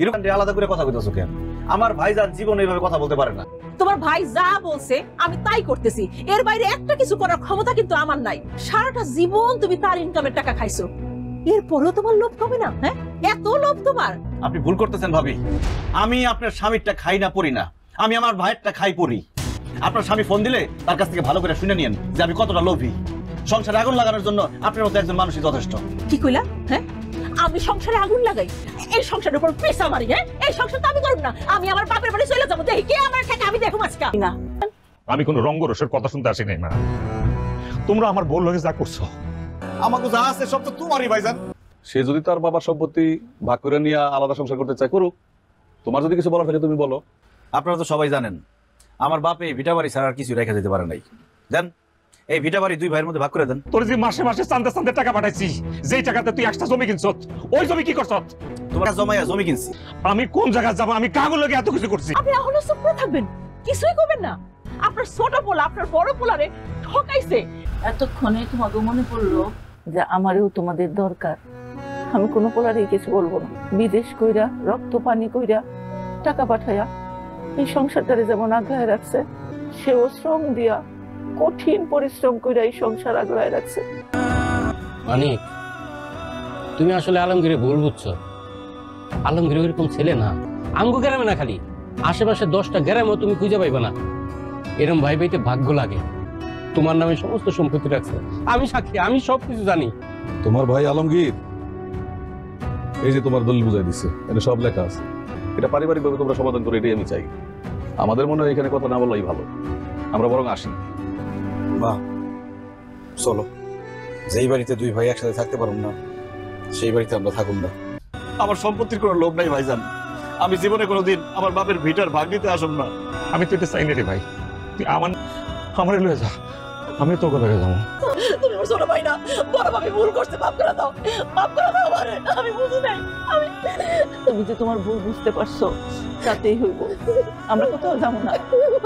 এরকম আলাদা করে কথা কইতাছো কেন? আমার ভাইজান জীবনে এইভাবে কথা বলতে পারে না। তোমার ভাই যা বলছে আমি তাই করতেছি, এর বাইরে একটা কিছু করার ক্ষমতা কিন্তু আমার নাই। সারাটা জীবন তুমি তার ইনকামের টাকা খাইছো, এরপরেও তোমার লোভ কমে না? হ্যাঁ, এত লোভ তোমার? আপনি ভুল করতেছেন ভাবি। আমি আপনার স্বামীরটা খাই না পড়ি না, আমি আমার ভাইয়েরটা খাই পড়ি। আপনার স্বামী ফোন দিলে তার কাছ থেকে ভালো করে শুনে নিয়েন যে আমি কতটা লোভী। সংসারে আগুন লাগানোর জন্য আপনার মতো একজন মানুষই যথেষ্ট। কি কইলা? হ্যাঁ, আমি সংসারে আগুন লাগাই? এই সংসারের উপর পেশা মারি? হ্যাঁ, এই সংসার তো আমি করব না। আমি আমার বাপের বাড়ি চলে যাবো, দেখি কে আমার থেকে আমি দেখো আজকে না। আমি কোনো রঙ্গরসের কথা শুনতে আসি নাই মা। তোমরা আমার বল লগে যা করছো, আমাকে যা আছে সব তো তোমারই ভাইজান। সে যদি তার বাবার সম্পত্তি ভাগ করে নিয়ে আলাদা সংসার করতে চায় করুক। তোমার যদি কিছু বলার থাকে তুমি বলো। আপনারা তো সবাই জানেন আমার বাপ এই ভিটা বাড়ি ছাড়া আর কিছু রেখে যেতে পারে নাই। দেন এই ভিটা বাড়ি দুই ভাইয়ের মধ্যে ভাগ করে দেন। তোর যে মাসে মাসে চান্দে চান্দে টাকা পাঠাইছি, যেই টাকাতে তুই একটা জমি কিনছ, ওই জমি কি করছ? তোমার জমাইয়া জমি কিনছি। আমি কোন জায়গায় যাবো? আমি কাগজ লগে এত কিছু করছি। আপনি এখনো চুপ করে থাকবেন? কিছুই করবেন না? আপনার ছোট পোলা আপনার বড় পোলারে ঠকাইছে। এতক্ষণে তোমাকে মনে পড়লো যে আমারও তোমাদের দরকার। আমি কোনো পোলারেই কিছু বলবো না। বিদেশ কইরা রক্ত পানি কইরা টাকা পাঠাইয়া এই সংসারটারে যেমন আগলায় রাখছে, সেও শ্রম দিয়া কঠিন পরিশ্রম কইরা এই সংসার আগলায় রাখছে। মানিক, তুমি আসলে আলমগীরে ভুল বুঝছো। আলমগীর এরকম ছেলে না। আমগো গ্রামে না, খালি আশেপাশে 10টা গ্রামেও তুমি খুঁজে পাইবে না এরকম ভাই ভাইতে ভাগ্য লাগে। তোমার নামে সমস্ত সম্পত্তি রাখছে, আমি সাক্ষী, আমি সবকিছু জানি। তোমার ভাই আলমগীর এই যে তোমার দলিল বুঝাই দিচ্ছে, এটা সব লেখা আছে। এটা পারিবারিক ভাবে তোমরা সমাধান করে, এটাই আমি চাই। আমাদের মনে হয় এখানে কথা না বলাই ভালো, আমরা বরং আসি। মা চলো, যেই বাড়িতে দুই ভাই একসাথে থাকতে পারুম না সেই বাড়িতে আমরা থাকুন না। আমার সম্পত্তির কোনো লোভ নাই ভাইজান। আমি জীবনে কোনোদিন আমার বাপের ভিটার ভাগ নিতে আসুন না। আমি তো এটা চাই না রে ভাই। তুই আমার লয়ে যা, আমি তোকে লয়ে যাবো। তুমি আমার ছোট ভাই না, বড় ভাবি ভুল করতে, মাফ করে দাও, মাফ করে দাও আমারে। আমি বুঝি নাই। তুমি যে তোমার ভুল বুঝতে পারছো, তাতেই হইব। আমরা কোথাও যাবো না।